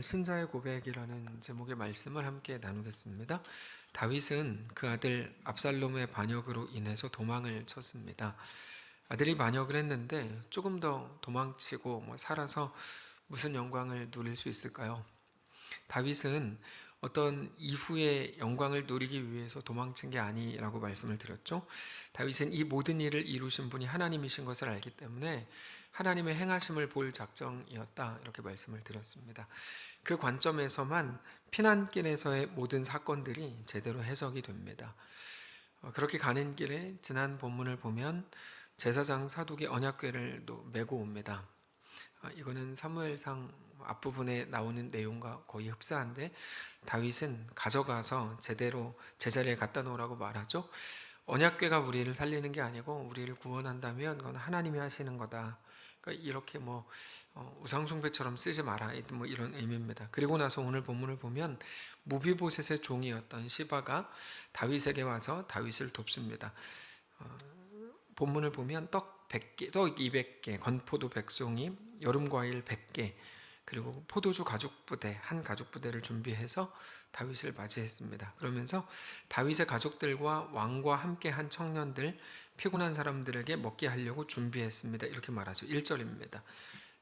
오늘 신자의 고백이라는 제목의 말씀을 함께 나누겠습니다. 다윗은 그 아들 압살롬의 반역으로 인해서 도망을 쳤습니다. 아들이 반역을 했는데 조금 더 도망치고 살아서 무슨 영광을 누릴 수 있을까요? 다윗은 어떤 이후의 영광을 누리기 위해서 도망친 게 아니라고 말씀을 드렸죠. 다윗은 이 모든 일을 이루신 분이 하나님이신 것을 알기 때문에 하나님의 행하심을 볼 작정이었다, 이렇게 말씀을 드렸습니다. 그 관점에서만 피난길에서의 모든 사건들이 제대로 해석이 됩니다. 그렇게 가는 길에 지난 본문을 보면 제사장 사독이 언약궤를 메고 옵니다. 이거는 사무엘상 앞부분에 나오는 내용과 거의 흡사한데, 다윗은 가져가서 제대로 제자리에 갖다 놓으라고 말하죠. 언약궤가 우리를 살리는 게 아니고 우리를 구원한다면 그건 하나님이 하시는 거다. 그러니까 이렇게 우상숭배처럼 쓰지 마라, 이런 의미입니다. 그리고 나서 오늘 본문을 보면 무비보셋의 종이었던 시바가 다윗에게 와서 다윗을 돕습니다. 본문을 보면 떡 100개, 떡 200개, 건포도 100송이, 여름과일 100개, 그리고 포도주 가죽부대, 한 가죽부대를 준비해서 다윗을 맞이했습니다. 그러면서 다윗의 가족들과 왕과 함께 한 청년들, 피곤한 사람들에게 먹게 하려고 준비했습니다. 이렇게 말하죠. 1절입니다.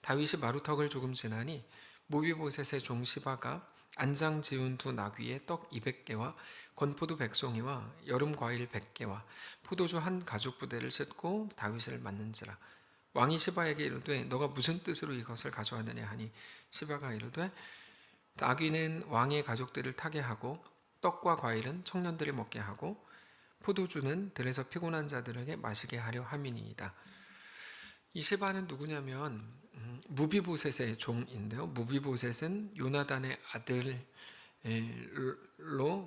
다윗이 마루턱을 조금 지나니 무비보셋의 종 시바가 안장 지운 두 나귀에 떡 200개와 건포도 100송이와 여름과일 100개와 포도주 한 가죽부대를 싣고 다윗을 맞는지라. 왕이 시바에게 이르되 너가 무슨 뜻으로 이것을 가져왔느냐 하니 시바가 이르되 나귀는 왕의 가족들을 타게 하고 떡과 과일은 청년들이 먹게 하고 포도주는 들에서 피곤한 자들에게 마시게 하려 함이니이다. 이 시바는 누구냐면 무비보셋의 종인데요. 무비보셋은 요나단의 아들로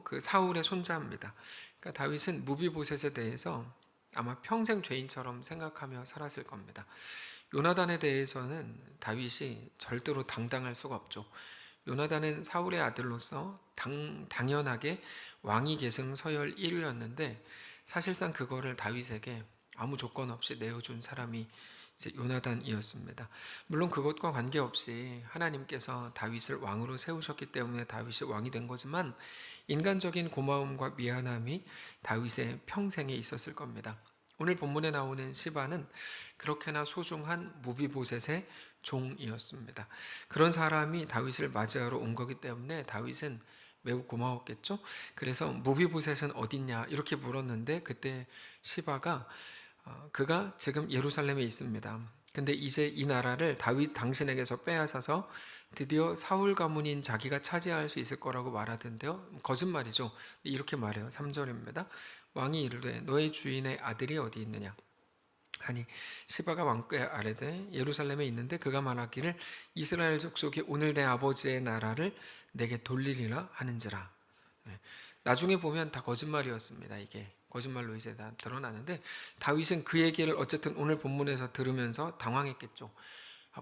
그 사울의 손자입니다. 그러니까 다윗은 무비보셋에 대해서 아마 평생 죄인처럼 생각하며 살았을 겁니다. 요나단에 대해서는 다윗이 절대로 당당할 수가 없죠. 요나단은 사울의 아들로서 당연하게 왕위 계승 서열 1위였는데 사실상 그거를 다윗에게 아무 조건 없이 내어준 사람이 이제 요나단이었습니다. 물론 그것과 관계없이 하나님께서 다윗을 왕으로 세우셨기 때문에 다윗이 왕이 된 거지만 인간적인 고마움과 미안함이 다윗의 평생에 있었을 겁니다. 오늘 본문에 나오는 시바는 그렇게나 소중한 무비보셋의 종이었습니다. 그런 사람이 다윗을 맞이하러 온 거기 때문에 다윗은 매우 고마웠겠죠. 그래서 무비보셋은 어딨냐 이렇게 물었는데 그때 시바가 그가 지금 예루살렘에 있습니다. 근데 이제 이 나라를 다윗 당신에게서 빼앗아서 드디어 사울 가문인 자기가 차지할 수 있을 거라고 말하던데요. 거짓말이죠. 이렇게 말해요. 3절입니다. 왕이 이르되 너의 주인의 아들이 어디 있느냐 하니 시바가 왕께 아뢰되 예루살렘에 있는데 그가 말하기를 이스라엘 족속이 오늘 내 아버지의 나라를 내게 돌리리라 하는지라. 나중에 보면 다 거짓말이었습니다. 이게 거짓말로 이제 다 드러나는데 다윗은 그 얘기를 어쨌든 오늘 본문에서 들으면서 당황했겠죠.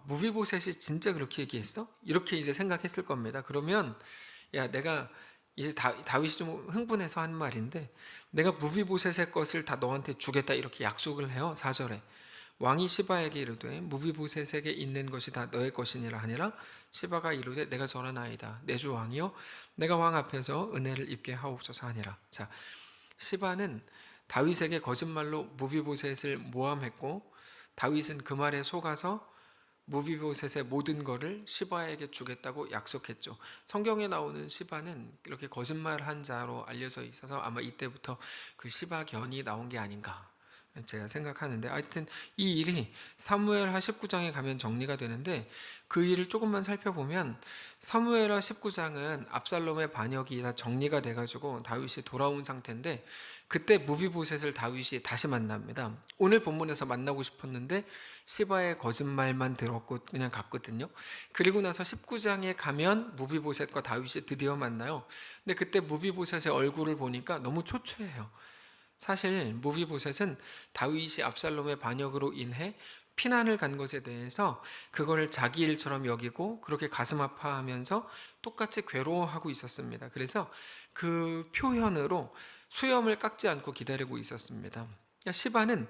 무비보셋이 진짜 그렇게 얘기했어? 이렇게 이제 생각했을 겁니다. 그러면 야, 내가 이제 다윗이 좀 흥분해서 한 말인데 내가 무비보셋의 것을 다 너한테 주겠다 이렇게 약속을 해요. 4절에 왕이 시바에게 이르되 무비보셋에게 있는 것이 다 너의 것이니라 하니라. 시바가 이르되 내가 전하나이다. 내 주 왕이요 내가 왕 앞에서 은혜를 입게 하옵소서 하니라. 자, 시바는 다윗에게 거짓말로 무비보셋을 모함했고 다윗은 그 말에 속아서 무비보셋의 모든 것을 시바에게 주겠다고 약속했죠. 성경에 나오는 시바는 이렇게 거짓말한 자로 알려져 있어서 아마 이때부터 그 시바견이 나온 게 아닌가 제가 생각하는데, 하여튼 이 일이 사무엘하 19장에 가면 정리가 되는데 그 일을 조금만 살펴보면 사무엘하 19장은 압살롬의 반역이 다 정리가 돼가지고 다윗이 돌아온 상태인데 그때 무비보셋을 다윗이 다시 만납니다. 오늘 본문에서 만나고 싶었는데 시바의 거짓말만 들었고 그냥 갔거든요. 그리고 나서 19장에 가면 무비보셋과 다윗이 드디어 만나요. 근데 그때 무비보셋의 얼굴을 보니까 너무 초췌해요. 사실 무비보셋은 다윗이 압살롬의 반역으로 인해 피난을 간 것에 대해서 그거를 자기 일처럼 여기고 그렇게 가슴 아파하면서 똑같이 괴로워하고 있었습니다. 그래서 그 표현으로 수염을 깎지 않고 기다리고 있었습니다. 시바는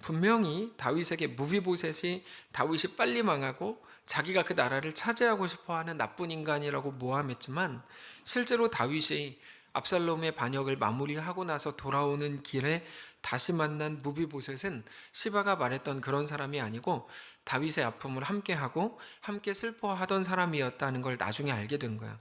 분명히 다윗에게 무비보셋이 다윗이 빨리 망하고 자기가 그 나라를 차지하고 싶어하는 나쁜 인간이라고 모함했지만 실제로 다윗이 압살롬의 반역을 마무리하고 나서 돌아오는 길에 다시 만난 무비보셋은 시바가 말했던 그런 사람이 아니고 다윗의 아픔을 함께하고 함께 슬퍼하던 사람이었다는 걸 나중에 알게 된 거야.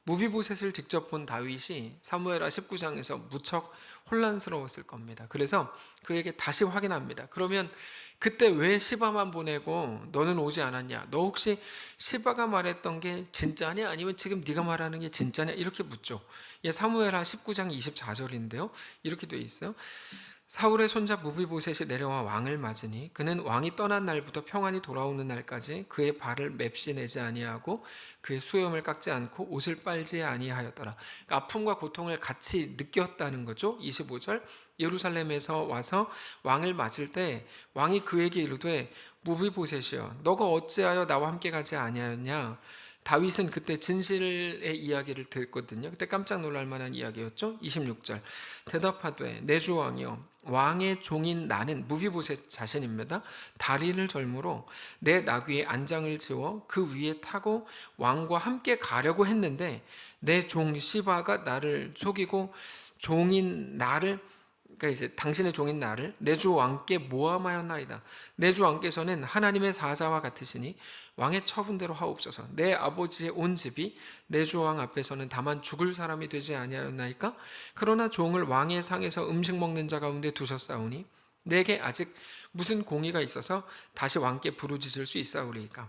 무비보셋을 직접 본 다윗이 사무엘하 19장에서 무척 혼란스러웠을 겁니다. 그래서 그에게 다시 확인합니다. 그러면 그때 왜 시바만 보내고 너는 오지 않았냐? 너 혹시 시바가 말했던 게 진짜냐? 아니면 지금 네가 말하는 게 진짜냐? 이렇게 묻죠. 사무엘하 19장 24절인데요. 이렇게 돼 있어요. 사울의 손자 무비보셋이 내려와 왕을 맞으니 그는 왕이 떠난 날부터 평안히 돌아오는 날까지 그의 발을 맵시 내지 아니하고 그의 수염을 깎지 않고 옷을 빨지 아니하였더라. 그러니까 아픔과 고통을 같이 느꼈다는 거죠. 25절 예루살렘에서 와서 왕을 맞을 때 왕이 그에게 이르되 무비보셋이여 너가 어찌하여 나와 함께 가지 아니하였냐. 다윗은 그때 진실의 이야기를 듣거든요. 그때 깜짝 놀랄 만한 이야기였죠. 26절 대답하되 내 주 왕이여 왕의 종인 나는 무비보셋 자신입니다. 다리를 절므로 내 나귀의 안장을 지워 그 위에 타고 왕과 함께 가려고 했는데 내 종 시바가 나를 속이고 종인 나를 그러니까 이제 당신의 종인 나를 내 주 왕께 모함하였나이다. 내 주 왕께서는 하나님의 사자와 같으시니 왕의 처분대로 하옵소서. 내 아버지의 온 집이 내 주 왕 앞에서는 다만 죽을 사람이 되지 아니하였나이까? 그러나 종을 왕의 상에서 음식 먹는 자 가운데 두셨사오니 내게 아직 무슨 공의가 있어서 다시 왕께 부르짖을 수 있사오리이까?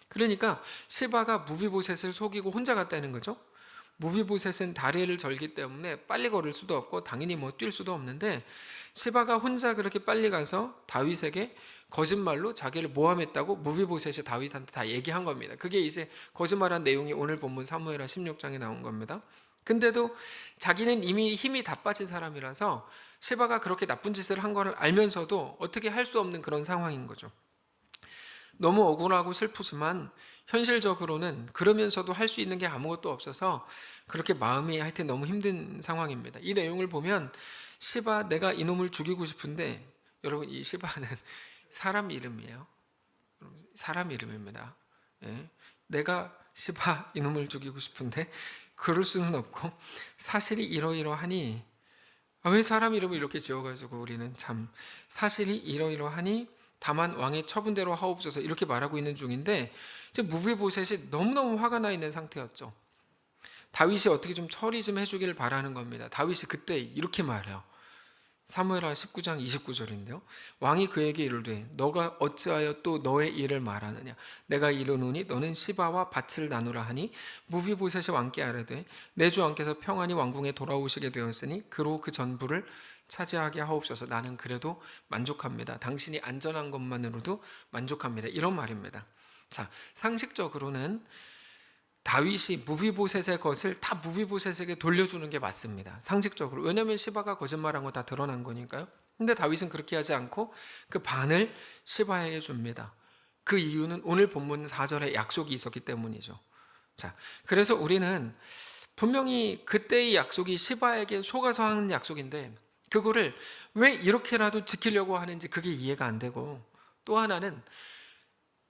그러니까 시바가 무비보셋을 속이고 혼자 갔다는 거죠. 무비보셋은 다리를 절기 때문에 빨리 걸을 수도 없고 당연히 뛸 수도 없는데 시바가 혼자 그렇게 빨리 가서 다윗에게 거짓말로 자기를 모함했다고 무비보셋이 다윗한테 다 얘기한 겁니다. 그게 이제 거짓말한 내용이 오늘 본문 사무엘하 16장에 나온 겁니다. 근데도 자기는 이미 힘이 다 빠진 사람이라서 시바가 그렇게 나쁜 짓을 한 걸 알면서도 어떻게 할 수 없는 그런 상황인 거죠. 너무 억울하고 슬프지만 현실적으로는 그러면서도 할 수 있는 게 아무것도 없어서 그렇게 마음이 하여튼 너무 힘든 상황입니다. 이 내용을 보면 시바 내가 이놈을 죽이고 싶은데 여러분 이 시바는 사람 이름이에요. 사람 이름입니다. 내가 시바 이놈을 죽이고 싶은데 그럴 수는 없고 사실이 이러이러하니 왜 사람 이름을 이렇게 지어가지고 우리는 참 사실이 이러이러하니 다만 왕의 처분대로 하옵소서 이렇게 말하고 있는 중인데 이제 무비보셋이 너무너무 화가 나 있는 상태였죠. 다윗이 어떻게 좀 처리 좀 해주길 바라는 겁니다. 다윗이 그때 이렇게 말해요. 사무엘하 19장 29절인데요. 왕이 그에게 이르되 너가 어찌하여 또 너의 일을 말하느냐. 내가 이르노니 너는 시바와 밭을 나누라 하니 무비보셋이 왕께 아뢰되 내 주 왕께서 평안히 왕궁에 돌아오시게 되었으니 그로 그 전부를 차지하게 하옵소서. 나는 그래도 만족합니다. 당신이 안전한 것만으로도 만족합니다. 이런 말입니다. 자, 상식적으로는 다윗이 무비보셋의 것을 다 무비보셋에게 돌려주는 게 맞습니다. 상식적으로. 왜냐하면 시바가 거짓말한 거 다 드러난 거니까요. 근데 다윗은 그렇게 하지 않고 그 반을 시바에게 줍니다. 그 이유는 오늘 본문 4절에 약속이 있었기 때문이죠. 자, 그래서 우리는 분명히 그때의 약속이 시바에게 속아서 하는 약속인데 그거를 왜 이렇게라도 지키려고 하는지 그게 이해가 안 되고 또 하나는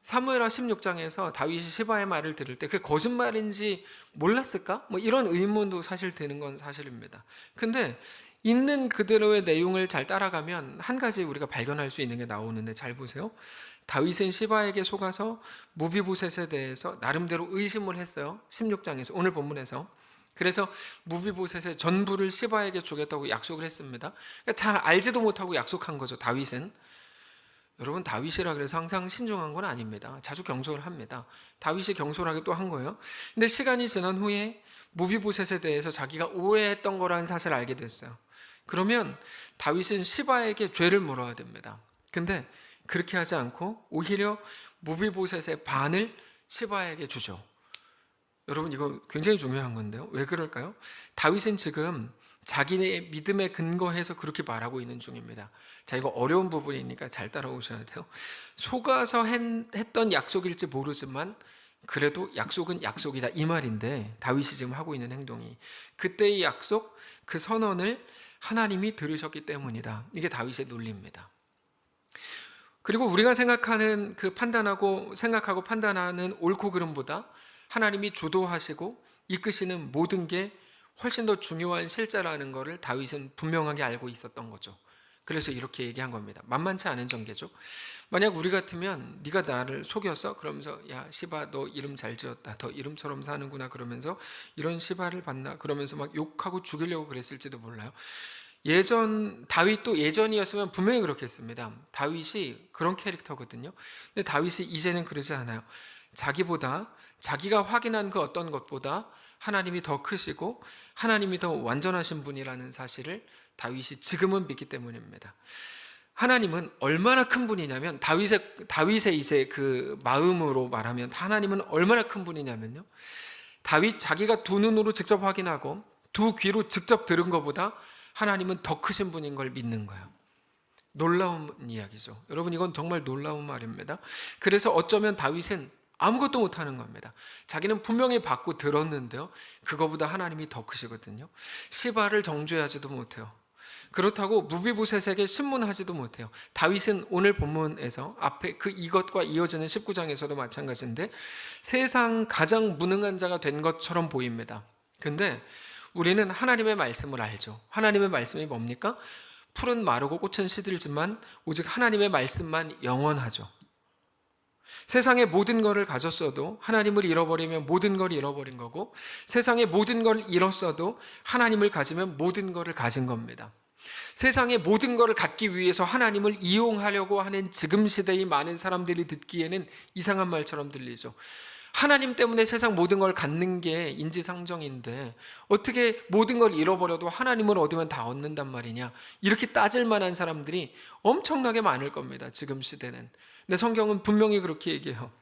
사무엘하 16장에서 다윗이 시바의 말을 들을 때 그게 거짓말인지 몰랐을까? 이런 의문도 사실 드는 건 사실입니다. 근데 있는 그대로의 내용을 잘 따라가면 한 가지 우리가 발견할 수 있는 게 나오는데 잘 보세요. 다윗은 시바에게 속아서 무비보셋에 대해서 나름대로 의심을 했어요. 16장에서 오늘 본문에서. 그래서 무비보셋의 전부를 시바에게 주겠다고 약속을 했습니다. 그러니까 잘 알지도 못하고 약속한 거죠. 다윗은. 여러분 다윗이라 그래서 항상 신중한 건 아닙니다. 자주 경솔을 합니다. 다윗이 경솔하게 또 한 거예요. 근데 시간이 지난 후에 무비보셋에 대해서 자기가 오해했던 거라는 사실을 알게 됐어요. 그러면 다윗은 시바에게 죄를 물어야 됩니다. 근데 그렇게 하지 않고 오히려 무비보셋의 반을 시바에게 주죠. 여러분 이거 굉장히 중요한 건데요. 왜 그럴까요? 다윗은 지금 자기의 믿음에 근거해서 그렇게 말하고 있는 중입니다. 자, 이거 어려운 부분이니까 잘 따라오셔야 돼요. 속아서 했던 약속일지 모르지만 그래도 약속은 약속이다 이 말인데 다윗이 지금 하고 있는 행동이 그때의 약속, 그 선언을 하나님이 들으셨기 때문이다. 이게 다윗의 논리입니다. 그리고 우리가 생각하는 그 생각하고 판단하는 옳고 그름보다 하나님이 주도하시고 이끄시는 모든 게 훨씬 더 중요한 실제라는 것을 다윗은 분명하게 알고 있었던 거죠. 그래서 이렇게 얘기한 겁니다. 만만치 않은 전개죠. 만약 우리 같으면 네가 나를 속였어? 그러면서 야 시바 너 이름 잘 지었다. 너 이름처럼 사는구나. 그러면서 이런 시바를 봤나? 그러면서 막 욕하고 죽이려고 그랬을지도 몰라요. 다윗도 예전이었으면 분명히 그렇게 했습니다. 다윗이 그런 캐릭터거든요. 근데 다윗이 이제는 그러지 않아요. 자기가 확인한 그 어떤 것보다 하나님이 더 크시고 하나님이 더 완전하신 분이라는 사실을 다윗이 지금은 믿기 때문입니다. 하나님은 얼마나 큰 분이냐면 다윗의 이제 그 마음으로 말하면 하나님은 얼마나 큰 분이냐면요. 다윗 자기가 두 눈으로 직접 확인하고 두 귀로 직접 들은 것보다 하나님은 더 크신 분인 걸 믿는 거예요. 놀라운 이야기죠. 여러분 이건 정말 놀라운 말입니다. 그래서 어쩌면 다윗은 아무것도 못하는 겁니다. 자기는 분명히 받고 들었는데요. 그거보다 하나님이 더 크시거든요. 시바를 정죄하지도 못해요. 그렇다고 무비보셋에게 신문하지도 못해요. 다윗은 오늘 본문에서 앞에 이것과 이어지는 19장에서도 마찬가지인데 세상 가장 무능한 자가 된 것처럼 보입니다. 근데 우리는 하나님의 말씀을 알죠. 하나님의 말씀이 뭡니까? 풀은 마르고 꽃은 시들지만 오직 하나님의 말씀만 영원하죠. 세상의 모든 것을 가졌어도 하나님을 잃어버리면 모든 걸 잃어버린 거고 세상의 모든 걸 잃었어도 하나님을 가지면 모든 것을 가진 겁니다. 세상의 모든 것을 갖기 위해서 하나님을 이용하려고 하는 지금 시대의 많은 사람들이 듣기에는 이상한 말처럼 들리죠. 하나님 때문에 세상 모든 걸 갖는 게 인지상정인데 어떻게 모든 걸 잃어버려도 하나님을 얻으면 다 얻는단 말이냐, 이렇게 따질 만한 사람들이 엄청나게 많을 겁니다. 지금 시대는. 근데 성경은 분명히 그렇게 얘기해요.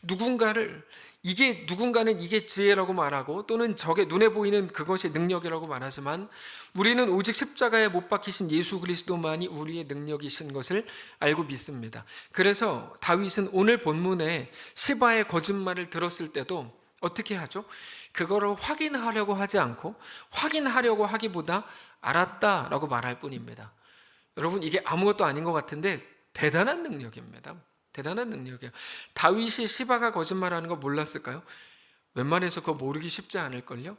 누군가는 이게 지혜라고 말하고 또는 저게 눈에 보이는 그것이 능력이라고 말하지만 우리는 오직 십자가에 못 박히신 예수 그리스도만이 우리의 능력이신 것을 알고 믿습니다. 그래서 다윗은 오늘 본문에 시바의 거짓말을 들었을 때도 어떻게 하죠? 그거를 확인하려고 하지 않고 확인하려고 하기보다 알았다라고 말할 뿐입니다. 여러분 이게 아무것도 아닌 것 같은데 대단한 능력입니다. 대단한 능력이에요. 다윗이 시바가 거짓말하는 거 몰랐을까요? 웬만해서 그거 모르기 쉽지 않을걸요?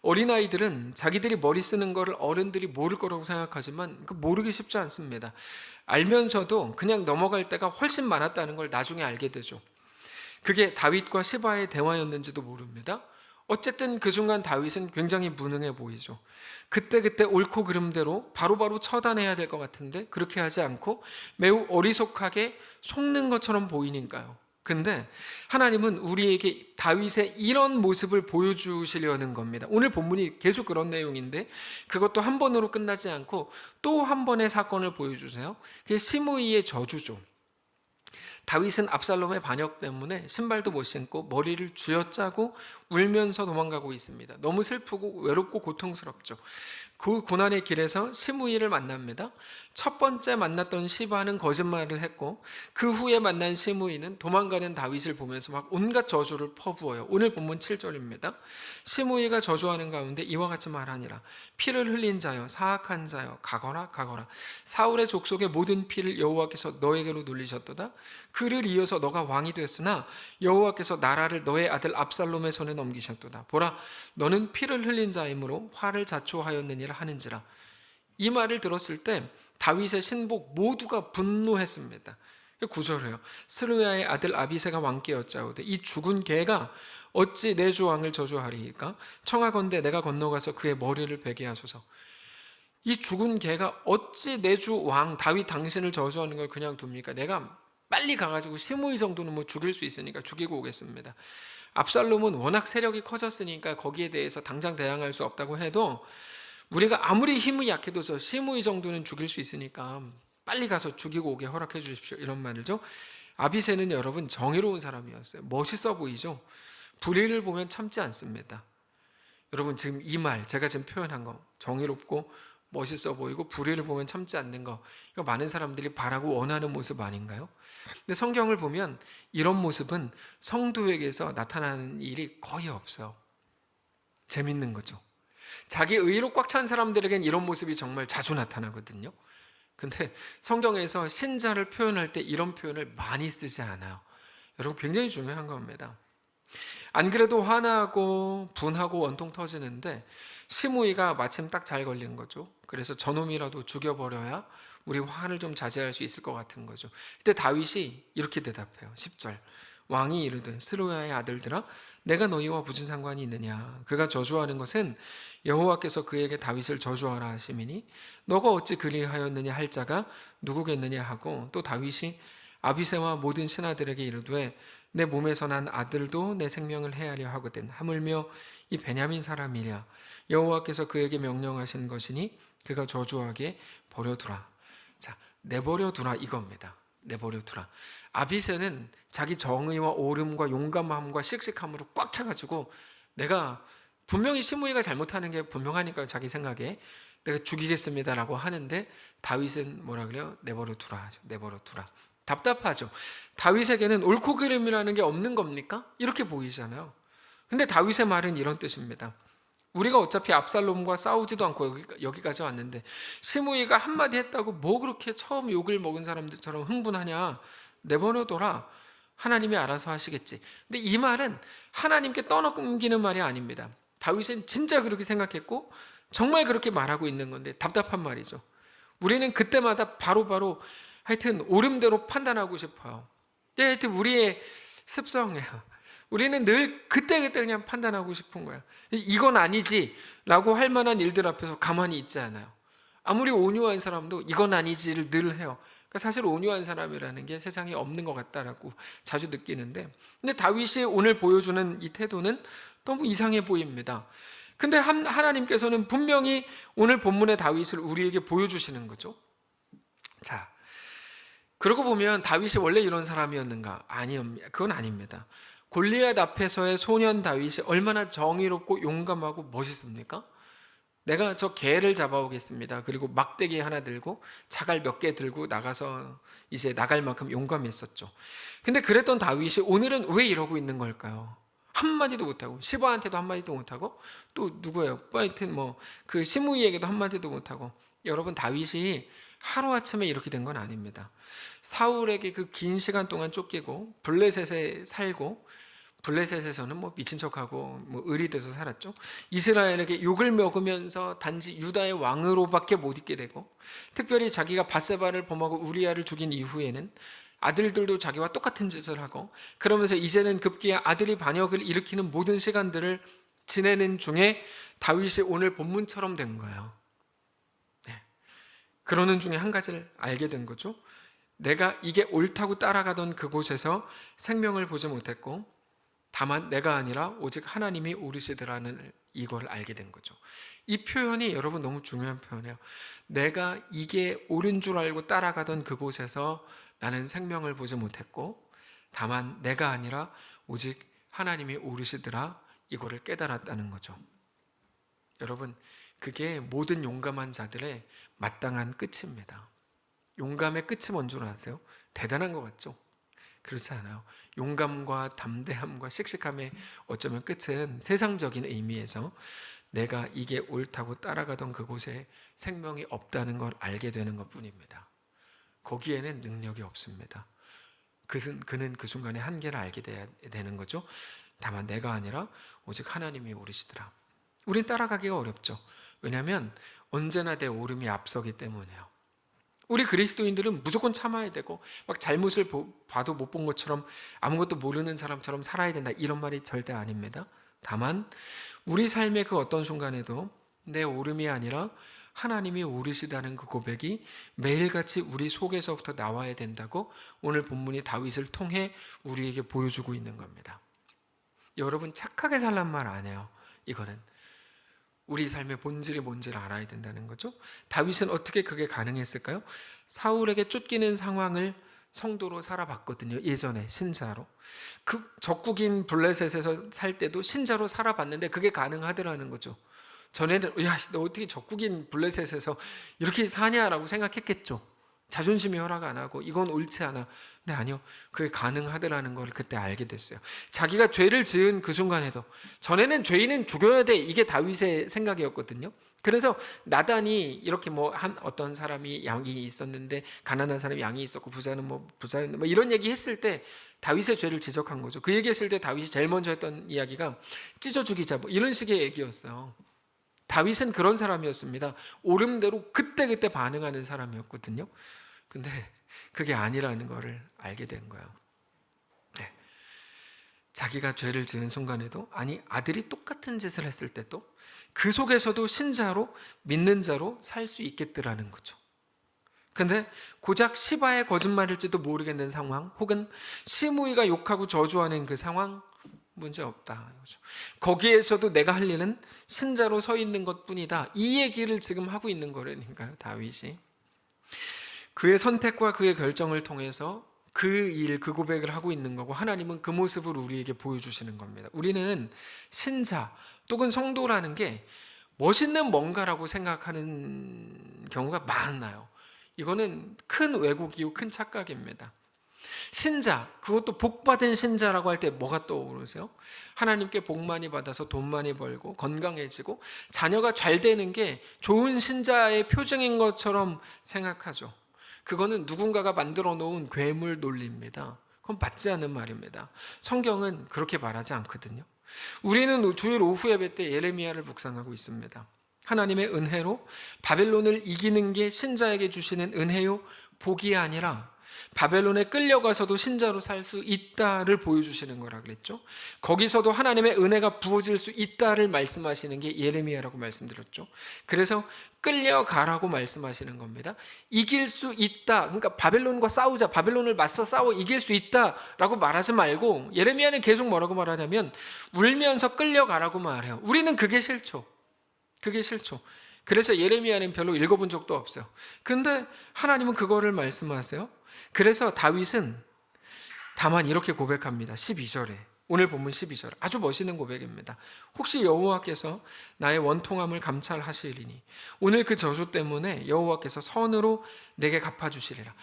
어린아이들은 자기들이 머리 쓰는 거를 어른들이 모를 거라고 생각하지만 그 모르기 쉽지 않습니다. 알면서도 그냥 넘어갈 때가 훨씬 많았다는 걸 나중에 알게 되죠. 그게 다윗과 시바의 대화였는지도 모릅니다. 어쨌든 그 순간 다윗은 굉장히 무능해 보이죠. 그때 옳고 그름대로 바로바로 처단해야 될 것 같은데 그렇게 하지 않고 매우 어리석하게 속는 것처럼 보이니까요. 근데 하나님은 우리에게 다윗의 이런 모습을 보여주시려는 겁니다. 오늘 본문이 계속 그런 내용인데 그것도 한 번으로 끝나지 않고 또 한 번의 사건을 보여주세요. 그게 시므이의 저주죠. 다윗은 압살롬의 반역 때문에 신발도 못 신고 머리를 쥐어짜고 울면서 도망가고 있습니다. 너무 슬프고 외롭고 고통스럽죠. 그 고난의 길에서 시므이를 만납니다. 첫 번째 만났던 시바는 거짓말을 했고 그 후에 만난 시므이는 도망가는 다윗을 보면서 막 온갖 저주를 퍼부어요. 오늘 본문 7절입니다. 시므이가 저주하는 가운데 이와 같이 말하니라. 피를 흘린 자여 사악한 자여 가거라. 사울의 족속의 모든 피를 여호와께서 너에게로 돌리셨도다. 그를 이어서 너가 왕이 됐으나 여호와께서 나라를 너의 아들 압살롬의 손에 넘기셨도다. 보라 너는 피를 흘린 자이므로 화를 자초하였느니라 하는지라. 이 말을 들었을 때 다윗의 신복 모두가 분노했습니다. 9절이에요. 스루야의 아들 아비새가 왕께 여짜오되 이 죽은 개가 어찌 내 주 왕을 저주하리이까? 청하건대 내가 건너가서 그의 머리를 베게 하소서. 이 죽은 개가 어찌 내 주 왕 다윗 당신을 저주하는 걸 그냥 둡니까? 내가 빨리 가가지고 시므이 정도는 뭐 죽일 수 있으니까 죽이고 오겠습니다. 압살롬은 워낙 세력이 커졌으니까 거기에 대해서 당장 대항할 수 없다고 해도 우리가 아무리 힘이 약해도 저 시므이 정도는 죽일 수 있으니까 빨리 가서 죽이고 오게 허락해 주십시오. 이런 말이죠. 아비새는 여러분 정의로운 사람이었어요. 멋있어 보이죠. 불의를 보면 참지 않습니다. 여러분 지금 이 말 제가 지금 표현한 거 정의롭고 멋있어 보이고 불의를 보면 참지 않는 거, 이거 많은 사람들이 바라고 원하는 모습 아닌가요? 근데 성경을 보면 이런 모습은 성도에게서 나타나는 일이 거의 없어요. 재밌는 거죠. 자기 의로 꽉 찬 사람들에겐 이런 모습이 정말 자주 나타나거든요. 근데 성경에서 신자를 표현할 때 이런 표현을 많이 쓰지 않아요. 여러분, 굉장히 중요한 겁니다. 안 그래도 화나고 분하고 원통 터지는데 시므이가 마침 딱 잘 걸린 거죠. 그래서 저놈이라도 죽여버려야 우리 화를 좀 자제할 수 있을 것 같은 거죠. 그때 다윗이 이렇게 대답해요. 10절. 왕이 이르되 스루야의 아들들아, 내가 너희와 무슨 상관이 있느냐? 그가 저주하는 것은 여호와께서 그에게 다윗을 저주하라 하심이니 너가 어찌 그리하였느냐 할 자가 누구겠느냐 하고, 또 다윗이 아비새와 모든 신하들에게 이르되 내 몸에서 난 아들도 내 생명을 해하려 하거든 하물며 이 베냐민 사람이랴. 여호와께서 그에게 명령하신 것이니 그가 저주하게 버려두라. 자, 내버려두라 이겁니다. 내버려두라. 아비새는 자기 정의와 옳음과 용감함과 씩씩함으로 꽉 차가지고 내가 분명히 시므이가 잘못하는 게 분명하니까 자기 생각에 내가 죽이겠습니다라고 하는데, 다윗은 뭐라 그래요? 내버려두라 하죠. 내버려두라. 답답하죠. 다윗에게는 옳고 그름이라는 게 없는 겁니까? 이렇게 보이잖아요. 근데 다윗의 말은 이런 뜻입니다. 우리가 어차피 압살롬과 싸우지도 않고 여기까지 왔는데 시므이가 한마디 했다고 뭐 그렇게 처음 욕을 먹은 사람들처럼 흥분하냐? 내버려둬라. 하나님이 알아서 하시겠지. 근데 이 말은 하나님께 떠넘기는 말이 아닙니다. 다윗은 진짜 그렇게 생각했고 정말 그렇게 말하고 있는 건데 답답한 말이죠. 우리는 그때마다 바로바로 하여튼 옳음대로 판단하고 싶어요. 하여튼 우리의 습성이에요. 우리는 늘 그때그때 그냥 판단하고 싶은 거야. 이건 아니지 라고 할 만한 일들 앞에서 가만히 있지 않아요. 아무리 온유한 사람도 이건 아니지를 늘 해요. 그러니까 사실 온유한 사람이라는 게 세상에 없는 것 같다라고 자주 느끼는데, 근데 다윗이 오늘 보여주는 이 태도는 너무 이상해 보입니다. 근데 하나님께서는 분명히 오늘 본문의 다윗을 우리에게 보여주시는 거죠. 자, 그러고 보면 다윗이 원래 이런 사람이었는가? 그건 아닙니다. 골리앗 앞에서의 소년 다윗이 얼마나 정의롭고 용감하고 멋있습니까? 내가 저 개를 잡아오겠습니다. 그리고 막대기 하나 들고 자갈 몇 개 들고 나가서 이제 나갈 만큼 용감했었죠. 근데 그랬던 다윗이 오늘은 왜 이러고 있는 걸까요? 한마디도 못하고, 시바한테도 한마디도 못하고, 또 누구예요? 하여튼 그 시므이에게도 한마디도 못하고. 여러분, 다윗이 하루아침에 이렇게 된 건 아닙니다. 사울에게 그 긴 시간 동안 쫓기고 블레셋에 살고, 블레셋에서는 미친 척하고 을이 돼서 살았죠. 이스라엘에게 욕을 먹으면서 단지 유다의 왕으로밖에 못 있게 되고, 특별히 자기가 밧세바를 범하고 우리아를 죽인 이후에는 아들들도 자기와 똑같은 짓을 하고, 그러면서 이제는 급기야 아들이 반역을 일으키는 모든 시간들을 지내는 중에 다윗이 오늘 본문처럼 된 거예요. 네. 그러는 중에 한 가지를 알게 된 거죠. 내가 이게 옳다고 따라가던 그곳에서 생명을 보지 못했고, 다만 내가 아니라 오직 하나님이 오르시더라는 이걸 알게 된 거죠. 이 표현이 여러분 너무 중요한 표현이에요. 내가 이게 옳은 줄 알고 따라가던 그곳에서 나는 생명을 보지 못했고, 다만 내가 아니라 오직 하나님이 오르시더라, 이거를 깨달았다는 거죠. 여러분, 그게 모든 용감한 자들의 마땅한 끝입니다. 용감의 끝이 뭔 줄 아세요? 대단한 것 같죠? 그렇지 않아요. 용감과 담대함과 씩씩함의 어쩌면 끝은 세상적인 의미에서 내가 이게 옳다고 따라가던 그곳에 생명이 없다는 걸 알게 되는 것뿐입니다. 거기에는 능력이 없습니다. 그는 그 순간에 한계를 알게 돼야 되는 거죠. 다만 내가 아니라 오직 하나님이 오르시더라. 우린 따라가기가 어렵죠. 왜냐하면 언제나 내 오름이 앞서기 때문에요. 우리 그리스도인들은 무조건 참아야 되고 막 잘못을 봐도 못 본 것처럼 아무것도 모르는 사람처럼 살아야 된다, 이런 말이 절대 아닙니다. 다만 우리 삶의 그 어떤 순간에도 내 오름이 아니라 하나님이 오르시다는 그 고백이 매일같이 우리 속에서부터 나와야 된다고 오늘 본문이 다윗을 통해 우리에게 보여주고 있는 겁니다. 여러분, 착하게 살란 말 안 해요. 이거는 우리 삶의 본질이 뭔지를 알아야 된다는 거죠. 다윗은 어떻게 그게 가능했을까요? 사울에게 쫓기는 상황을 성도로 살아봤거든요. 예전에 신자로. 그 적국인 블레셋에서 살 때도 신자로 살아봤는데 그게 가능하더라는 거죠. 전에는 야, 너 어떻게 적국인 블레셋에서 이렇게 사냐라고 생각했겠죠. 자존심이 허락 안 하고 이건 옳지 않아. 근데 아니요, 그게 가능하더라는 걸 그때 알게 됐어요. 자기가 죄를 지은 그 순간에도, 전에는 죄인은 죽여야 돼, 이게 다윗의 생각이었거든요. 그래서 나단이 이렇게 어떤 사람이 양이 있었는데 가난한 사람이 양이 있었고 부자는 부자였는데 이런 얘기 했을 때 다윗의 죄를 지적한 거죠. 그 얘기했을 때 다윗이 제일 먼저 했던 이야기가 찢어 죽이자 이런 식의 얘기였어요. 다윗은 그런 사람이었습니다. 옳음대로 그때그때 반응하는 사람이었거든요. 근데 그게 아니라는 것을 알게 된 거예요. 네. 자기가 죄를 지은 순간에도, 아니 아들이 똑같은 짓을 했을 때도 그 속에서도 신자로, 믿는 자로 살 수 있겠더라는 거죠. 근데 고작 시바의 거짓말일지도 모르겠는 상황, 혹은 시므이가 욕하고 저주하는 그 상황, 문제 없다. 거기에서도 내가 할 일은 신자로 서 있는 것뿐이다. 이 얘기를 지금 하고 있는 거라니까요, 다윗이. 그의 선택과 그의 결정을 통해서 그 일, 그 고백을 하고 있는 거고, 하나님은 그 모습을 우리에게 보여주시는 겁니다. 우리는 신자 또는 성도라는 게 멋있는 뭔가라고 생각하는 경우가 많아요. 이거는 큰 왜곡이고 큰 착각입니다. 신자, 그것도 복받은 신자라고 할 때 뭐가 떠오르세요? 하나님께 복 많이 받아서 돈 많이 벌고 건강해지고 자녀가 잘 되는 게 좋은 신자의 표징인 것처럼 생각하죠. 그거는 누군가가 만들어 놓은 괴물 논리입니다. 그건 맞지 않는 말입니다. 성경은 그렇게 말하지 않거든요. 우리는 주일 오후 예배 때 예레미야를 묵상하고 있습니다. 하나님의 은혜로 바벨론을 이기는 게 신자에게 주시는 은혜요, 복이 아니라 바벨론에 끌려가서도 신자로 살 수 있다를 보여주시는 거라 그랬죠. 거기서도 하나님의 은혜가 부어질 수 있다를 말씀하시는 게 예레미야라고 말씀드렸죠. 그래서 끌려가라고 말씀하시는 겁니다. 이길 수 있다, 그러니까 바벨론과 싸우자, 바벨론을 맞서 싸워 이길 수 있다라고 말하지 말고, 예레미야는 계속 뭐라고 말하냐면 울면서 끌려가라고 말해요. 우리는 그게 싫죠. 그게 싫죠. 그래서 예레미야는 별로 읽어본 적도 없어요. 근데 하나님은 그거를 말씀하세요. 그래서 다윗은 다만 이렇게 고백합니다. 12절에, 오늘 본문 12절, 아주 멋있는 고백입니다. 혹시 여호와께서 나의 원통함을 감찰하시리니 오늘 그 저주 때문에 여호와께서 선으로 내게 갚아주시리라.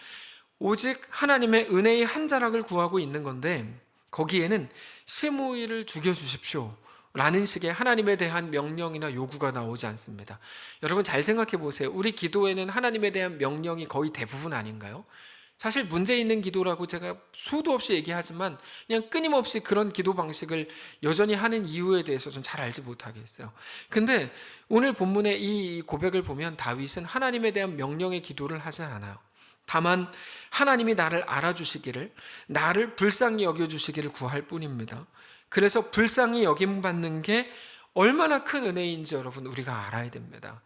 오직 하나님의 은혜의 한 자락을 구하고 있는 건데, 거기에는 시므이를 죽여주십시오 라는 식의 하나님에 대한 명령이나 요구가 나오지 않습니다. 여러분 잘 생각해 보세요. 우리 기도에는 하나님에 대한 명령이 거의 대부분 아닌가요? 사실 문제 있는 기도라고 제가 수도 없이 얘기하지만 그냥 끊임없이 그런 기도 방식을 여전히 하는 이유에 대해서 좀 잘 알지 못하겠어요. 근데 오늘 본문의 이 고백을 보면 다윗은 하나님에 대한 명령의 기도를 하지 않아요. 다만 하나님이 나를 알아주시기를, 나를 불쌍히 여겨주시기를 구할 뿐입니다. 그래서 불쌍히 여김받는 게 얼마나 큰 은혜인지 여러분 우리가 알아야 됩니다.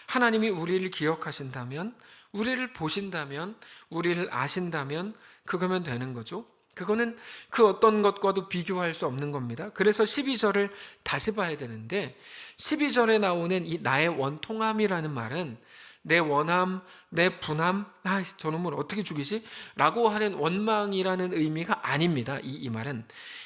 하나님이 우리를 기억하신다면, 우리를 보신다면, 우리를 아신다면 그거면 되는 거죠. 그거는 그 어떤 것과도 비교할 수 없는 겁니다. 그래서 12절을 다시 봐야 되는데, 12절에 나오는 이 나의 원통함이라는 말은 내 원함, 내 분함, 저놈을 어떻게 죽이지? 라고 하는 원망이라는 의미가 아닙니다. 이 말은,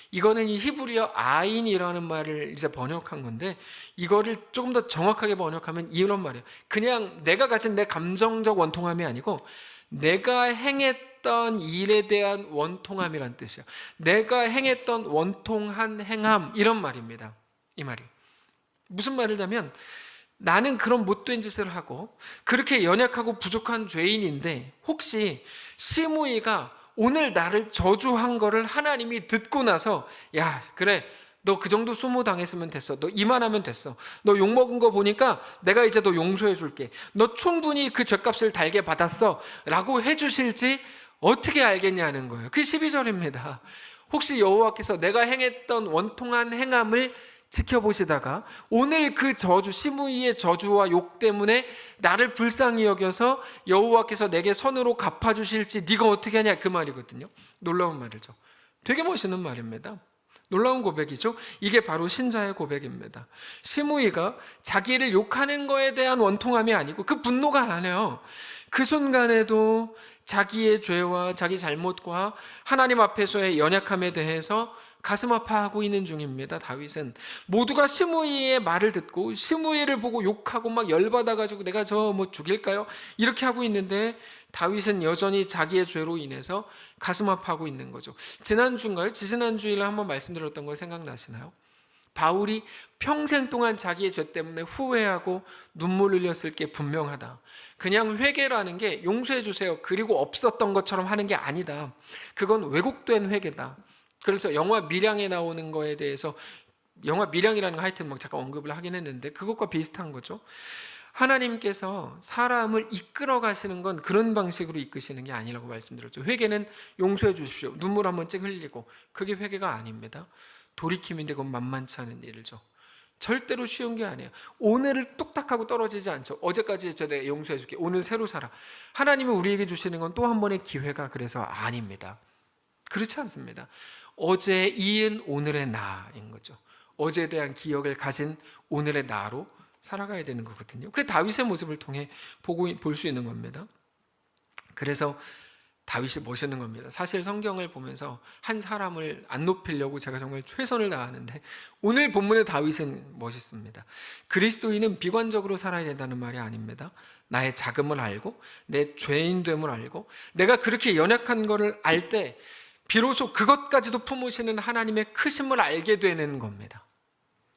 이거는 이 히브리어 아인이라는 말을 이제 번역한 건데, 이거를 조금 더 정확하게 번역하면 이런 말이에요. 그냥 내가 가진 내 감정적 원통함이 아니고 내가 행했던 일에 대한 원통함이란 뜻이에요. 내가 행했던 원통한 행함, 이런 말입니다. 이 말이 무슨 말이냐면, 나는 그런 못된 짓을 하고 그렇게 연약하고 부족한 죄인인데, 혹시 시므이가 오늘 나를 저주한 거를 하나님이 듣고 나서, 야 그래 너 그 정도 수모 당했으면 됐어, 너 이만하면 됐어, 너 욕먹은 거 보니까 내가 이제 너 용서해 줄게, 너 충분히 그 죄값을 달게 받았어 라고 해주실지 어떻게 알겠냐는 거예요. 그게 12절입니다. 혹시 여호와께서 내가 행했던 원통한 행함을 지켜보시다가 오늘 그 저주, 시므이의 저주와 욕 때문에 나를 불쌍히 여겨서 여호와께서 내게 선으로 갚아주실지 네가 어떻게 하냐, 그 말이거든요. 놀라운 말이죠. 되게 멋있는 말입니다. 놀라운 고백이죠. 이게 바로 신자의 고백입니다. 시므이가 자기를 욕하는 거에 대한 원통함이 아니고 그 분노가 아니에요. 그 순간에도 자기의 죄와 자기 잘못과 하나님 앞에서의 연약함에 대해서 가슴 아파하고 있는 중입니다. 다윗은 모두가 시므이의 말을 듣고 시므이를 보고 욕하고 막 열받아가지고 내가 저 뭐 죽일까요? 이렇게 하고 있는데 다윗은 여전히 자기의 죄로 인해서 가슴 아파하고 있는 거죠. 지난주인가요? 지지난주일에 한번 말씀드렸던 거 생각나시나요? 바울이 평생 동안 자기의 죄 때문에 후회하고 눈물 흘렸을 게 분명하다. 그냥 회개라는 게 용서해 주세요 그리고 없었던 것처럼 하는 게 아니다. 그건 왜곡된 회개다. 그래서 영화 밀양에 나오는 거에 대해서, 영화 밀양이라는 거 하여튼 막 잠깐 언급을 하긴 했는데 그것과 비슷한 거죠. 하나님께서 사람을 이끌어 가시는 건 그런 방식으로 이끄시는 게 아니라고 말씀드렸죠. 회개는 용서해 주십시오 눈물 한 번씩 흘리고, 그게 회개가 아닙니다. 돌이킴인데 그건 만만치 않은 일이죠. 절대로 쉬운 게 아니에요. 오늘을 뚝딱하고 떨어지지 않죠. 어제까지 내가 용서해 줄게, 오늘 새로 살아. 하나님이 우리에게 주시는 건 또 한 번의 기회가 그래서 아닙니다. 그렇지 않습니다. 어제 이은 오늘의 나인 거죠. 어제에 대한 기억을 가진 오늘의 나로 살아가야 되는 거거든요. 그게 다윗의 모습을 통해 볼 수 있는 겁니다. 그래서 다윗이 멋있는 겁니다. 사실 성경을 보면서 한 사람을 안 높이려고 제가 정말 최선을 다하는데 오늘 본문의 다윗은 멋있습니다. 그리스도인은 비관적으로 살아야 된다는 말이 아닙니다. 나의 자금을 알고 내 죄인됨을 알고 내가 그렇게 연약한 것을 알 때 비로소 그것까지도 품으시는 하나님의 크심을 알게 되는 겁니다.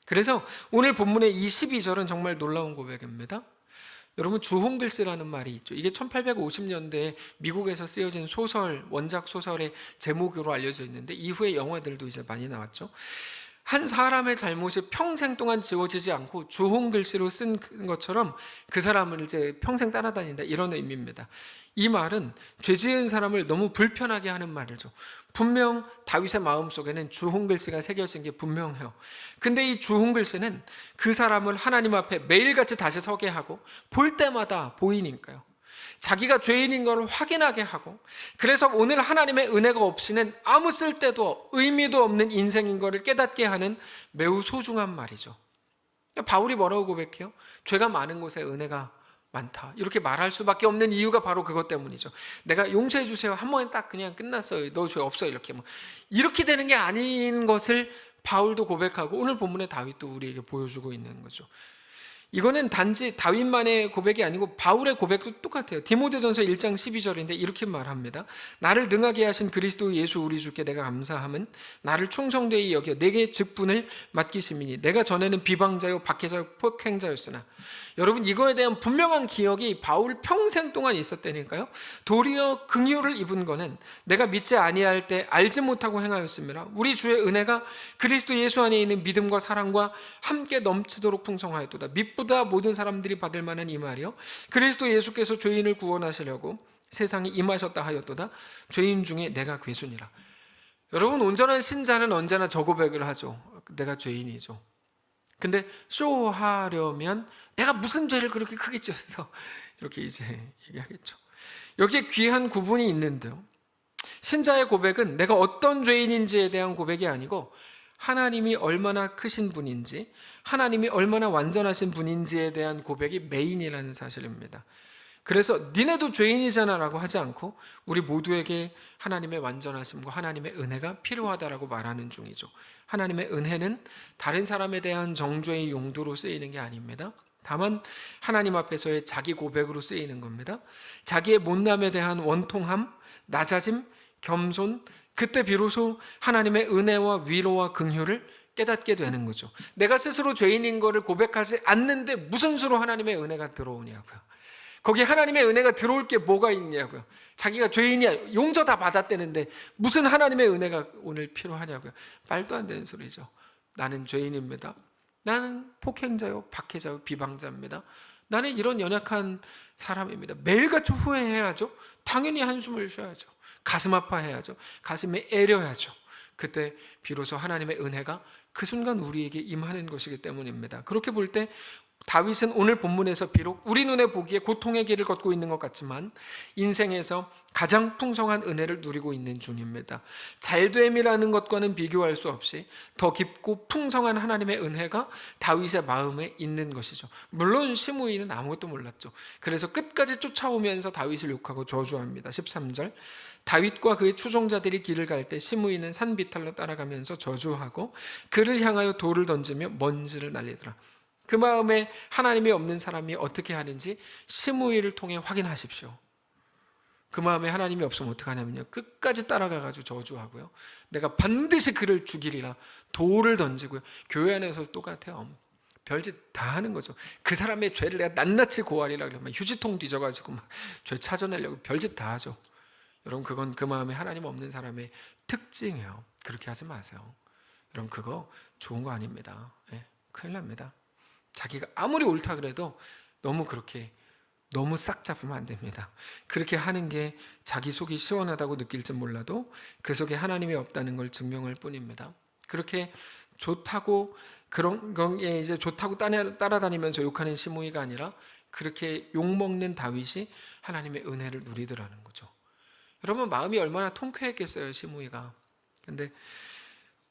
그래서 오늘 본문의 22절은 정말 놀라운 고백입니다. 여러분, 주홍글씨라는 말이 있죠. 이게 1850년대에 미국에서 쓰여진 소설, 원작 소설의 제목으로 알려져 있는데 이후에 영화들도 이제 많이 나왔죠. 한 사람의 잘못이 평생 동안 지워지지 않고 주홍글씨로 쓴 것처럼 그 사람을 이제 평생 따라다닌다, 이런 의미입니다. 이 말은 죄 지은 사람을 너무 불편하게 하는 말이죠. 분명 다윗의 마음속에는 주홍글씨가 새겨진 게 분명해요. 근데 이 주홍글씨는 그 사람을 하나님 앞에 매일같이 다시 서게 하고 볼 때마다 보이니까요. 자기가 죄인인 걸 확인하게 하고, 그래서 오늘 하나님의 은혜가 없이는 아무 쓸데도 의미도 없는 인생인 것을 깨닫게 하는 매우 소중한 말이죠. 바울이 뭐라고 고백해요? 죄가 많은 곳에 은혜가 많다, 이렇게 말할 수밖에 없는 이유가 바로 그것 때문이죠. 내가 용서해 주세요 한 번에 딱 그냥 끝났어요, 너 죄 없어, 이렇게 되는 게 아닌 것을 바울도 고백하고 오늘 본문의 다윗도 우리에게 보여주고 있는 거죠. 이거는 단지 다윗만의 고백이 아니고 바울의 고백도 똑같아요. 디모데전서 1장 12절인데 이렇게 말합니다. 나를 능하게 하신 그리스도 예수 우리 주께 내가 감사함은 나를 충성되이 여겨 내게 직분을 맡기심이니 내가 전에는 비방자요 박해자요 폭행자였으나. 여러분, 이거에 대한 분명한 기억이 바울 평생 동안 있었다니까요. 도리어 긍휼을 입은 거는 내가 믿지 아니할 때 알지 못하고 행하였습니다. 우리 주의 은혜가 그리스도 예수 안에 있는 믿음과 사랑과 함께 넘치도록 풍성하였도다. 보다 모든 사람들이 받을 만한 이 말이요, 그리스도 예수께서 죄인을 구원하시려고 세상에 임하셨다 하였도다. 죄인 중에 내가 괴순이라. 여러분, 온전한 신자는 언제나 저 고백을 하죠. 내가 죄인이죠. 근데 쇼하려면 내가 무슨 죄를 그렇게 크게 지었어, 이렇게 이제 얘기하겠죠. 여기에 귀한 구분이 있는데요, 신자의 고백은 내가 어떤 죄인인지에 대한 고백이 아니고 하나님이 얼마나 크신 분인지, 하나님이 얼마나 완전하신 분인지에 대한 고백이 메인이라는 사실입니다. 그래서 니네도 죄인이잖아 라고 하지 않고 우리 모두에게 하나님의 완전하심과 하나님의 은혜가 필요하다라고 말하는 중이죠. 하나님의 은혜는 다른 사람에 대한 정죄의 용도로 쓰이는 게 아닙니다. 다만 하나님 앞에서의 자기 고백으로 쓰이는 겁니다. 자기의 못남에 대한 원통함, 낮아짐, 겸손, 그때 비로소 하나님의 은혜와 위로와 긍휼을 깨닫게 되는 거죠. 내가 스스로 죄인인 거를 고백하지 않는데 무슨 수로 하나님의 은혜가 들어오냐고요. 거기 하나님의 은혜가 들어올 게 뭐가 있냐고요. 자기가 죄인이야, 용서 다 받았다는데 무슨 하나님의 은혜가 오늘 필요하냐고요. 말도 안 되는 소리죠. 나는 죄인입니다. 나는 폭행자요 박해자요 비방자입니다. 나는 이런 연약한 사람입니다. 매일같이 후회해야죠. 당연히 한숨을 쉬어야죠. 가슴 아파해야죠. 가슴에 애려야죠. 그때 비로소 하나님의 은혜가 그 순간 우리에게 임하는 것이기 때문입니다. 그렇게 볼 때 다윗은 오늘 본문에서 비록 우리 눈에 보기에 고통의 길을 걷고 있는 것 같지만 인생에서 가장 풍성한 은혜를 누리고 있는 중입니다. 잘됨이라는 것과는 비교할 수 없이 더 깊고 풍성한 하나님의 은혜가 다윗의 마음에 있는 것이죠. 물론 시므이는 아무것도 몰랐죠. 그래서 끝까지 쫓아오면서 다윗을 욕하고 저주합니다. 13절, 다윗과 그의 추종자들이 길을 갈 때 시므이는 산 비탈로 따라가면서 저주하고 그를 향하여 돌을 던지며 먼지를 날리더라. 그 마음에 하나님이 없는 사람이 어떻게 하는지 시므이를 통해 확인하십시오. 그 마음에 하나님이 없으면 어떻게 하냐면요, 끝까지 따라가가지고 저주하고요, 내가 반드시 그를 죽이리라 돌을 던지고요. 교회 안에서 똑같아요. 별짓 다 하는 거죠. 그 사람의 죄를 내가 낱낱이 고하리라 그러면 휴지통 뒤져가지고 막 죄 찾아내려고 별짓 다 하죠. 여러분, 그건 그 마음에 하나님 없는 사람의 특징이에요. 그렇게 하지 마세요. 여러분, 그거 좋은 거 아닙니다. 예, 큰일 납니다. 자기가 아무리 옳다 그래도 너무 싹 잡으면 안 됩니다. 그렇게 하는 게 자기 속이 시원하다고 느낄지 몰라도 그 속에 하나님이 없다는 걸 증명할 뿐입니다. 그렇게 좋다고 그런 거에 이제 좋다고 따라다니면서 욕하는 시므이가 아니라 그렇게 욕먹는 다윗이 하나님의 은혜를 누리더라는 거죠. 여러분, 마음이 얼마나 통쾌했겠어요, 시므이가. 근데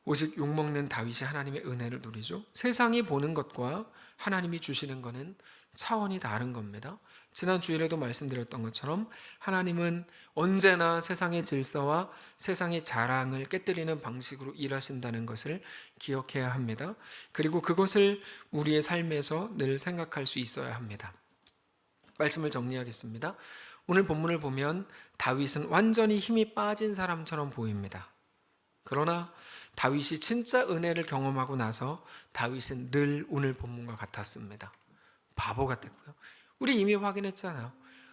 오직 욕먹는 다윗이 하나님의 은혜를 누리죠. 세상이 보는 것과 하나님이 주시는 것은 차원이 다른 겁니다. 지난 주일에도 말씀드렸던 것처럼 하나님은 언제나 세상의 질서와 세상의 자랑을 깨뜨리는 방식으로 일하신다는 것을 기억해야 합니다. 그리고 그것을 우리의 삶에서 늘 생각할 수 있어야 합니다. 말씀을 정리하겠습니다. 오늘 본문을 보면 다윗은 완전히 힘이 빠진 사람처럼 보입니다. 그러나 다윗이 진짜 은혜를 경험하고 나서 다윗은 늘 오늘 본문과 같았습니다. 바보 같았고요. 우리 이미 확인했잖아요.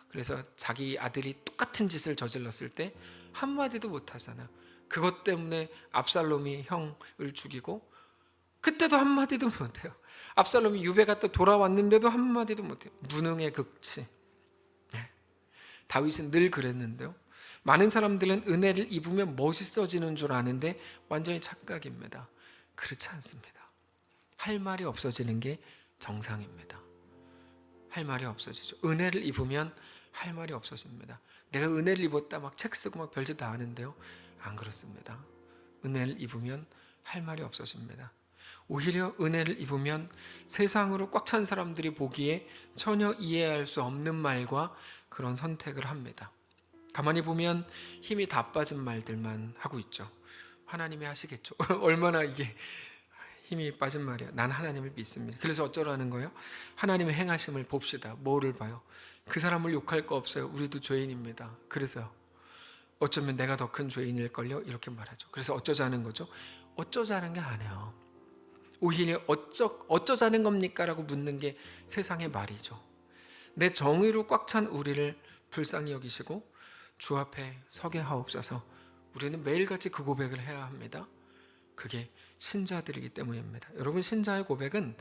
그래서 자기 아들이 똑같은 짓을 저질렀을 때 한마디도 못하잖아요. 그것 때문에 압살롬이 형을 죽이고 그때도 한마디도 못해요. 압살롬이 유배 갔다 돌아왔는데도 한마디도 못해요. 무능의 극치. 다윗은 늘 그랬는데요, 많은 사람들은 은혜를 입으면 멋있어지는 줄 아는데 완전히 착각입니다. 그렇지 않습니다. 할 말이 없어지는 게 정상입니다. 할 말이 없어지죠. 은혜를 입으면 할 말이 없어집니다. 내가 은혜를 입었다 막 책 쓰고 막 별짓 다 하는데요, 안 그렇습니다. 은혜를 입으면 할 말이 없어집니다. 오히려 은혜를 입으면 세상으로 꽉 찬 사람들이 보기에 전혀 이해할 수 없는 말과 그런 선택을 합니다. 가만히 보면 힘이 다 빠진 말들만 하고 있죠. 하나님이 하시겠죠. 얼마나 이게 힘이 빠진 말이야. 난 하나님을 믿습니다. 그래서 어쩌라는 거예요? 하나님의 행하심을 봅시다. 뭐를 봐요? 그 사람을 욕할 거 없어요. 우리도 죄인입니다. 그래서요, 어쩌면 내가 더 큰 죄인일걸요? 이렇게 말하죠. 그래서 어쩌자는 거죠? 어쩌자는 게 아니에요. 오히려 어쩌자는 겁니까? 라고 묻는 게 세상의 말이죠. 내 정의로 꽉 찬 우리를 불쌍히 여기시고 주 앞에 서게 하옵소서. 우리는 매일같이 그 고백을 해야 합니다. 그게 신자들이기 때문입니다. 여러분, 신자의 고백은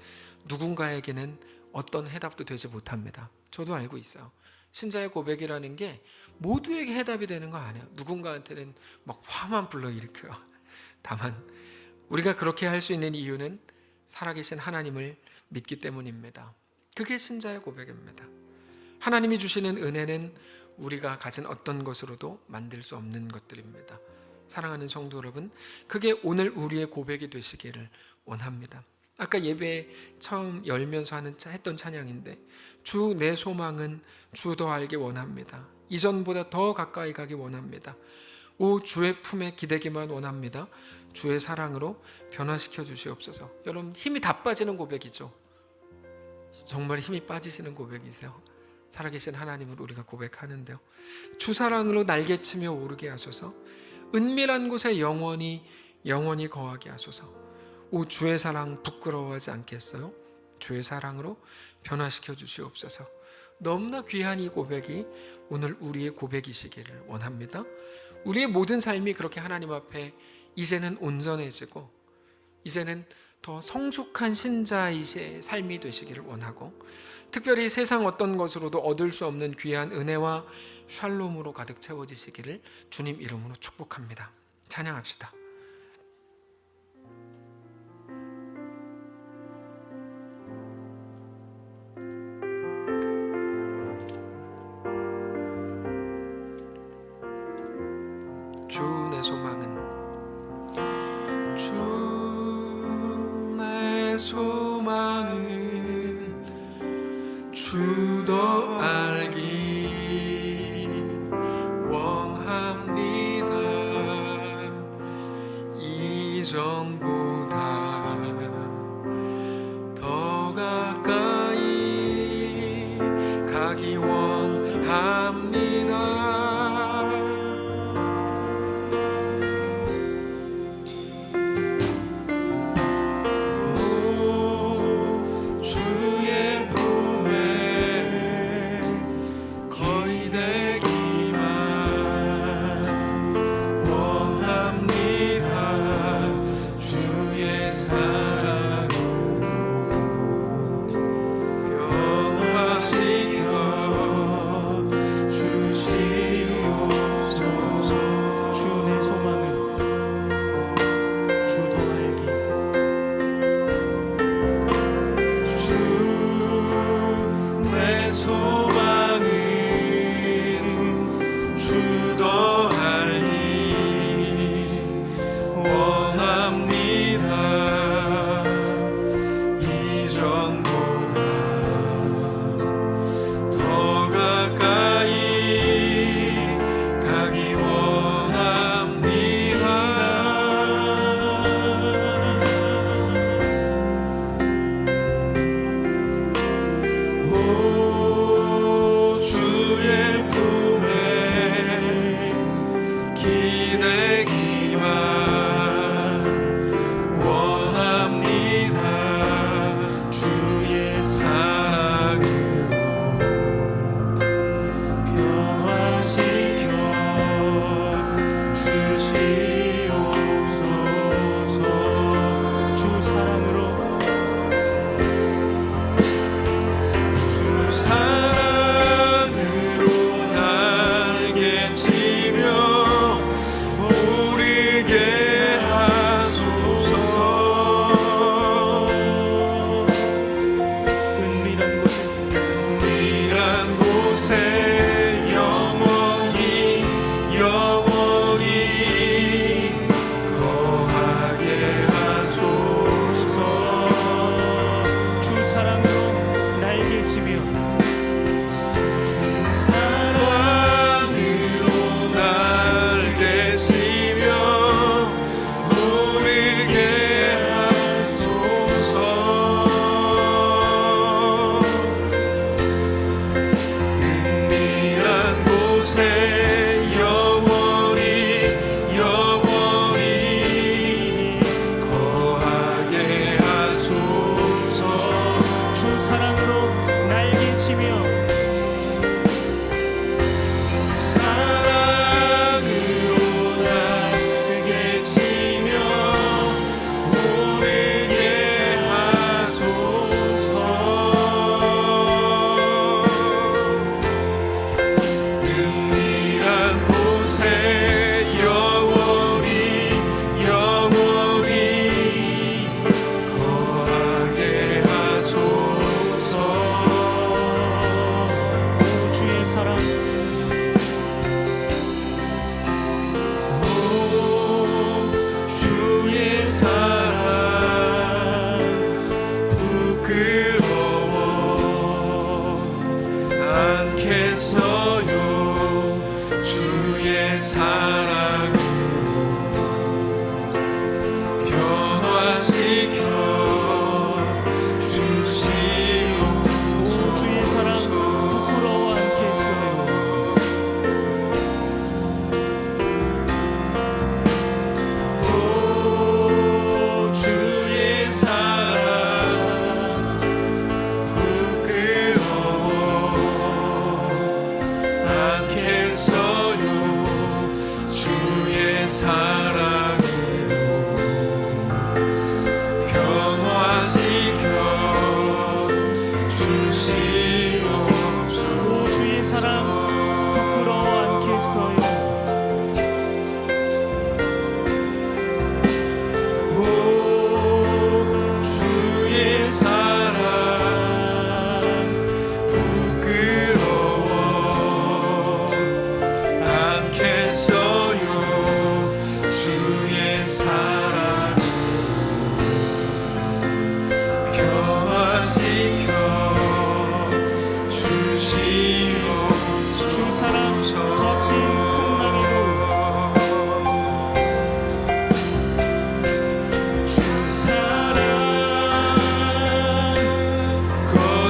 누군가에게는 어떤 해답도 되지 못합니다. 저도 알고 있어요. 신자의 고백이라는 게 모두에게 해답이 되는 거 아니에요. 누군가한테는 막 화만 불러일으켜요. 다만 우리가 그렇게 할 수 있는 이유는 살아계신 하나님을 믿기 때문입니다. 그게 신자의 고백입니다. 하나님이 주시는 은혜는 우리가 가진 어떤 것으로도 만들 수 없는 것들입니다. 사랑하는 성도 여러분, 그게 오늘 우리의 고백이 되시기를 원합니다. 아까 예배 처음 열면서 했던 찬양인데, 주 내 소망은 주 더 알기 원합니다. 이전보다 더 가까이 가기 원합니다. 오 주의 품에 기대기만 원합니다. 주의 사랑으로 변화시켜 주시옵소서. 여러분, 힘이 다 빠지는 고백이죠. 정말 힘이 빠지시는 고백이세요. 살아계신 하나님을 우리가 고백하는데요, 주 사랑으로 날개치며 오르게 하소서. 은밀한 곳에 영원히 거하게 하소서. 오 주의 사랑 부끄러워하지 않겠어요? 주의 사랑으로 변화시켜 주시옵소서. 너무나 귀한 이 고백이 오늘 우리의 고백이시기를 원합니다. 우리의 모든 삶이 그렇게 하나님 앞에 이제는 온전해지고 이제는 더 성숙한 신자이시의 삶이 되시기를 원하고, 특별히 세상 어떤 것으로도 얻을 수 없는 귀한 은혜와 샬롬으로 가득 채워지시기를 주님 이름으로 축복합니다. 찬양합시다. 주 내 소망은, 주 내 소망은 주 더 알기 원합니다.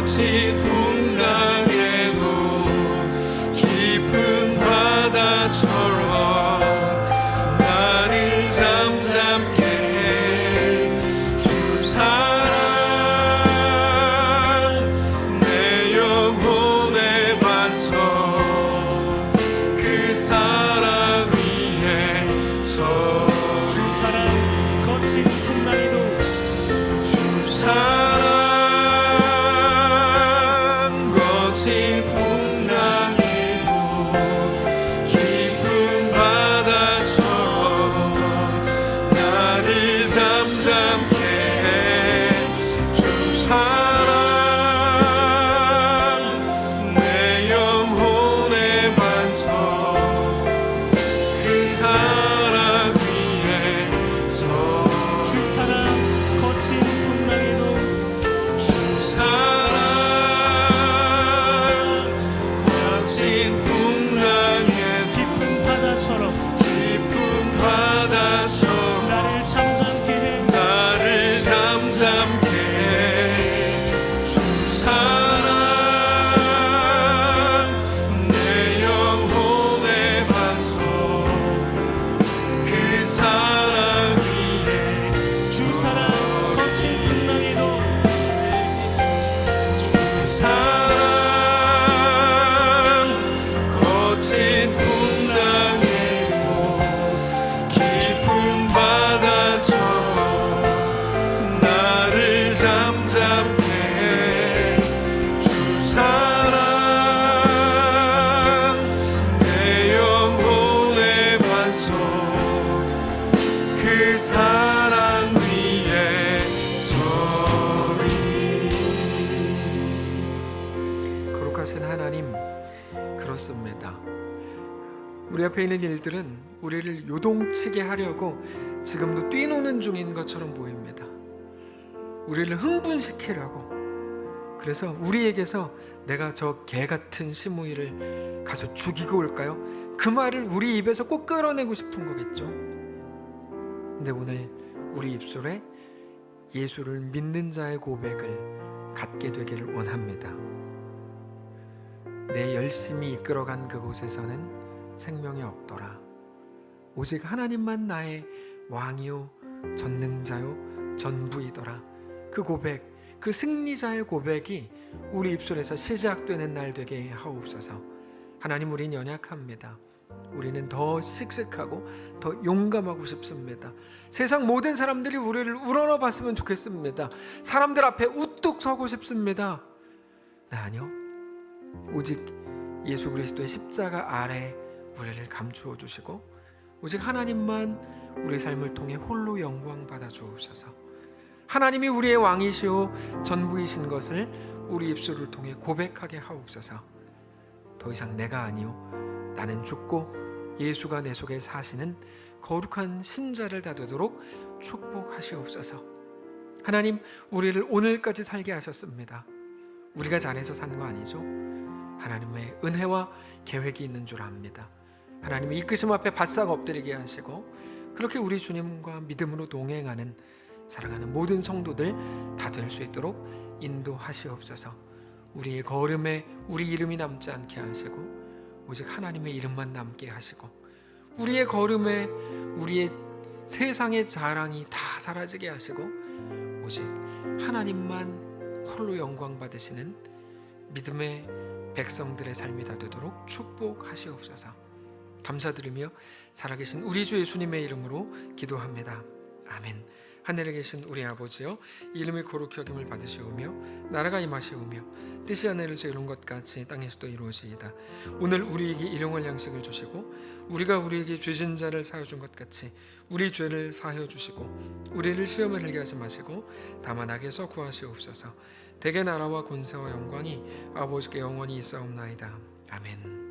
거친 풍랑에도 거룩하신 하나님, 그렇습니다. 우리 앞에 있는 일들은 우리를 요동치게 하려고 지금도 뛰노는 중인 것처럼 보입니다. 우리를 흥분시키려고. 그래서 우리에게서 내가 저 개 같은 시므이를 가서 죽이고 올까요? 그 말을 우리 입에서 꼭 끌어내고 싶은 거겠죠. 근데 오늘 우리 입술에 예수를 믿는 자의 고백을 갖게 되기를 원합니다. 내 열심히 이끌어간 그곳에서는 생명이 없더라. 오직 하나님만 나의 왕이요 전능자요 전부이더라. 그 고백, 그 승리자의 고백이 우리 입술에서 시작되는 날 되게 하옵소서. 하나님, 우린 연약합니다. 우리는 더 씩씩하고 더 용감하고 싶습니다. 세상 모든 사람들이 우리를 우러러 봤으면 좋겠습니다. 사람들 앞에 우뚝 서고 싶습니다. 아니요, 오직 예수 그리스도의 십자가 아래 우리를 감추어 주시고 오직 하나님만 우리 삶을 통해 홀로 영광 받아 주옵소서. 하나님이 우리의 왕이시오 전부이신 것을 우리 입술을 통해 고백하게 하옵소서. 더 이상 내가 아니요 나는 죽고 예수가 내 속에 사시는 거룩한 신자를 다 되도록 축복하시옵소서. 하나님, 우리를 오늘까지 살게 하셨습니다. 우리가 잘해서 산 거 아니죠. 하나님의 은혜와 계획이 있는 줄 압니다. 하나님의 이끄심 앞에 바싹 엎드리게 하시고 그렇게 우리 주님과 믿음으로 동행하는 살아가는 모든 성도들 다 될 수 있도록 인도하시옵소서. 우리의 걸음에 우리 이름이 남지 않게 하시고 오직 하나님의 이름만 남게 하시고 우리의 걸음에 우리의 세상의 자랑이 다 사라지게 하시고 오직 하나님만 홀로 영광 받으시는 믿음의 백성들의 삶이 다 되도록 축복하시옵소서. 감사드리며 살아계신 우리 주 예수님의 이름으로 기도합니다. 아멘. 하늘에 계신 우리 아버지여, 이름이 거룩히 여김을 받으시오며 나라가 임하시오며 뜻이 하늘에서 이룬 것 같이 땅에서도 이루어지이다. 오늘 우리에게 일용할 양식을 주시고 우리가 우리에게 죄진 자를 사하여 준 것 같이 우리 죄를 사하여 주시고 우리를 시험에 들게 하지 마시고 다만 악에서 구하시옵소서. 대개 나라와 권세와 영광이 아버지께 영원히 있사옵나이다. 아멘.